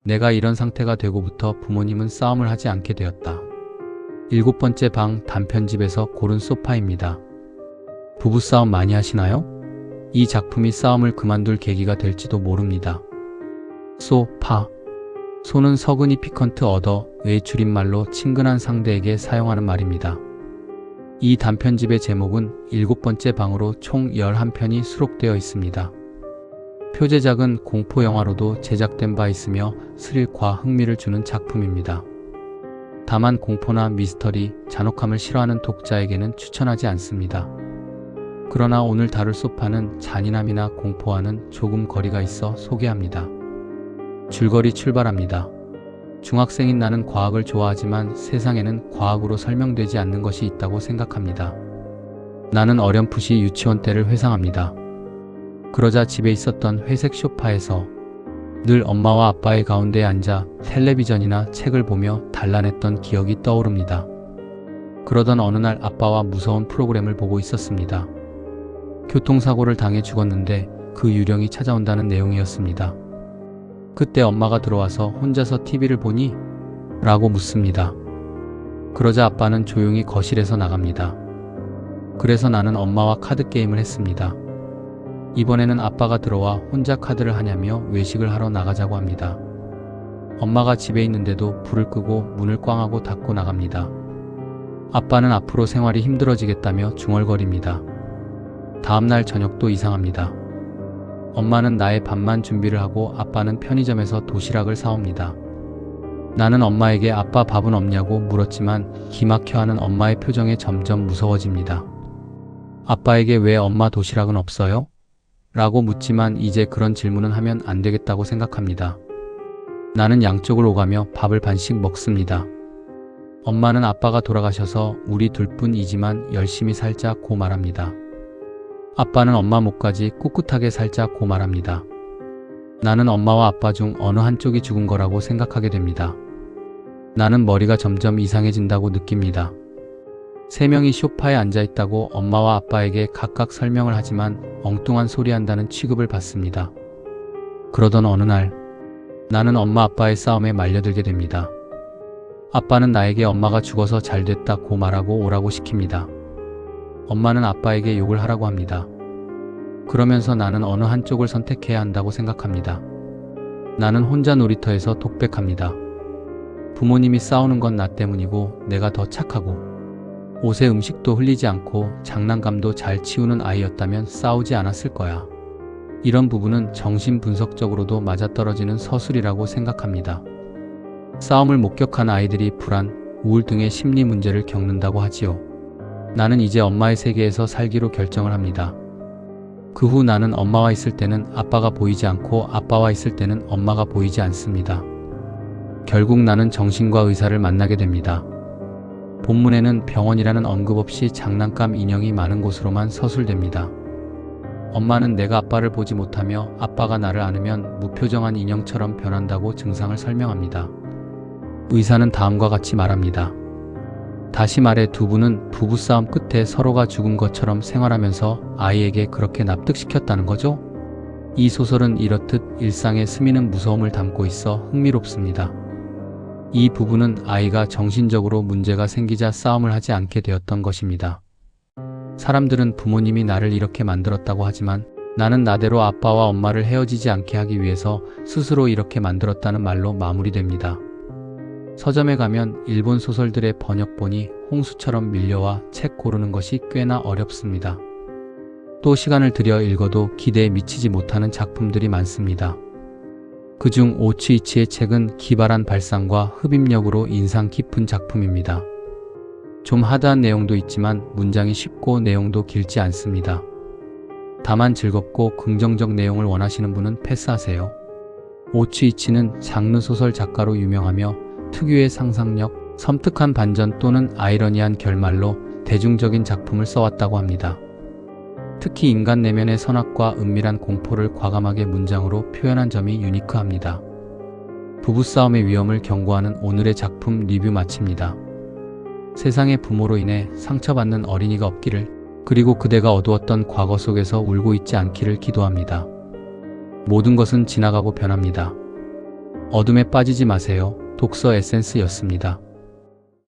내가 이런 상태가 되고부터 부모님은 싸움을 하지 않게 되었다. 7번째 방 단편집에서 고른 소파입니다. 부부싸움 많이 하시나요? 이 작품이 싸움을 그만둘 계기가 될지도 모릅니다. 소파. 소는 서근히 피컨트 어더의 줄임말로 친근한 상대에게 사용하는 말입니다. 이 단편집의 제목은 7번째 방으로 총 11편이 수록되어 있습니다. 표제작은 공포영화로도 제작된 바 있으며 스릴과 흥미를 주는 작품입니다. 다만 공포나 미스터리, 잔혹함을 싫어하는 독자에게는 추천하지 않습니다. 그러나 오늘 다룰 소파는 잔인함이나 공포와는 조금 거리가 있어 소개합니다. 줄거리 출발합니다. 중학생인 나는 과학을 좋아하지만 세상에는 과학으로 설명되지 않는 것이 있다고 생각합니다. 나는 어렴풋이 유치원 때를 회상합니다. 그러자 집에 있었던 회색 소파에서 늘 엄마와 아빠의 가운데에 앉아 텔레비전이나 책을 보며 단란했던 기억이 떠오릅니다. 그러던 어느 날 아빠와 무서운 프로그램을 보고 있었습니다. 교통사고를 당해 죽었는데 그 유령이 찾아온다는 내용이었습니다. 그때 엄마가 들어와서 혼자서 TV를 보니? 라고 묻습니다. 그러자 아빠는 조용히 거실에서 나갑니다. 그래서 나는 엄마와 카드게임을 했습니다. 이번에는 아빠가 들어와 혼자 카드를 하냐며 외식을 하러 나가자고 합니다. 엄마가 집에 있는데도 불을 끄고 문을 꽝하고 닫고 나갑니다. 아빠는 앞으로 생활이 힘들어지겠다며 중얼거립니다. 다음날 저녁도 이상합니다. 엄마는 나의 밥만 준비를 하고 아빠는 편의점에서 도시락을 사옵니다. 나는 엄마에게 아빠 밥은 없냐고 물었지만 기막혀하는 엄마의 표정에 점점 무서워집니다. 아빠에게 왜 엄마 도시락은 없어요? 라고 묻지만 이제 그런 질문은 하면 안 되겠다고 생각합니다. 나는 양쪽을 오가며 밥을 반씩 먹습니다. 엄마는 아빠가 돌아가셔서 우리 둘뿐이지만 열심히 살자고 말합니다. 아빠는 엄마 목까지 꿋꿋하게 살자고 말합니다. 나는 엄마와 아빠 중 어느 한쪽이 죽은 거라고 생각하게 됩니다. 나는 머리가 점점 이상해진다고 느낍니다. 3명이 소파에 앉아있다고 엄마와 아빠에게 각각 설명을 하지만 엉뚱한 소리 한다는 취급을 받습니다. 그러던 어느 날 나는 엄마 아빠의 싸움에 말려들게 됩니다. 아빠는 나에게 엄마가 죽어서 잘 됐다고 말하고 오라고 시킵니다. 엄마는 아빠에게 욕을 하라고 합니다. 그러면서 나는 어느 한쪽을 선택해야 한다고 생각합니다. 나는 혼자 놀이터에서 독백합니다. 부모님이 싸우는 건 나 때문이고 내가 더 착하고 옷에 음식도 흘리지 않고 장난감도 잘 치우는 아이였다면 싸우지 않았을 거야. 이런 부분은 정신분석적으로도 맞아떨어지는 서술이라고 생각합니다. 싸움을 목격한 아이들이 불안, 우울 등의 심리 문제를 겪는다고 하지요. 나는 이제 엄마의 세계에서 살기로 결정을 합니다. 그 후 나는 엄마와 있을 때는 아빠가 보이지 않고 아빠와 있을 때는 엄마가 보이지 않습니다. 결국 나는 정신과 의사를 만나게 됩니다. 본문에는 병원이라는 언급 없이 장난감 인형이 많은 곳으로만 서술됩니다. 엄마는 내가 아빠를 보지 못하며 아빠가 나를 안으면 무표정한 인형처럼 변한다고 증상을 설명합니다. 의사는 다음과 같이 말합니다. 다시 말해 두 분은 부부싸움 끝에 서로가 죽은 것처럼 생활하면서 아이에게 그렇게 납득시켰다는 거죠? 이 소설은 이렇듯 일상에 스미는 무서움을 담고 있어 흥미롭습니다. 이 부부는 아이가 정신적으로 문제가 생기자 싸움을 하지 않게 되었던 것입니다. 사람들은 부모님이 나를 이렇게 만들었다고 하지만 나는 나대로 아빠와 엄마를 헤어지지 않게 하기 위해서 스스로 이렇게 만들었다는 말로 마무리됩니다. 서점에 가면 일본 소설들의 번역본이 홍수처럼 밀려와 책 고르는 것이 꽤나 어렵습니다. 또 시간을 들여 읽어도 기대에 미치지 못하는 작품들이 많습니다. 그중 오츠이치의 책은 기발한 발상과 흡입력으로 인상 깊은 작품입니다. 좀 하드한 내용도 있지만 문장이 쉽고 내용도 길지 않습니다. 다만 즐겁고 긍정적 내용을 원하시는 분은 패스하세요. 오츠이치는 장르 소설 작가로 유명하며 특유의 상상력, 섬뜩한 반전 또는 아이러니한 결말로 대중적인 작품을 써왔다고 합니다. 특히 인간 내면의 선악과 은밀한 공포를 과감하게 문장으로 표현한 점이 유니크합니다. 부부싸움의 위험을 경고하는 오늘의 작품 리뷰 마칩니다. 세상의 부모로 인해 상처받는 어린이가 없기를, 그리고 그대가 어두웠던 과거 속에서 울고 있지 않기를 기도합니다. 모든 것은 지나가고 변합니다. 어둠에 빠지지 마세요. 독서 에센스였습니다.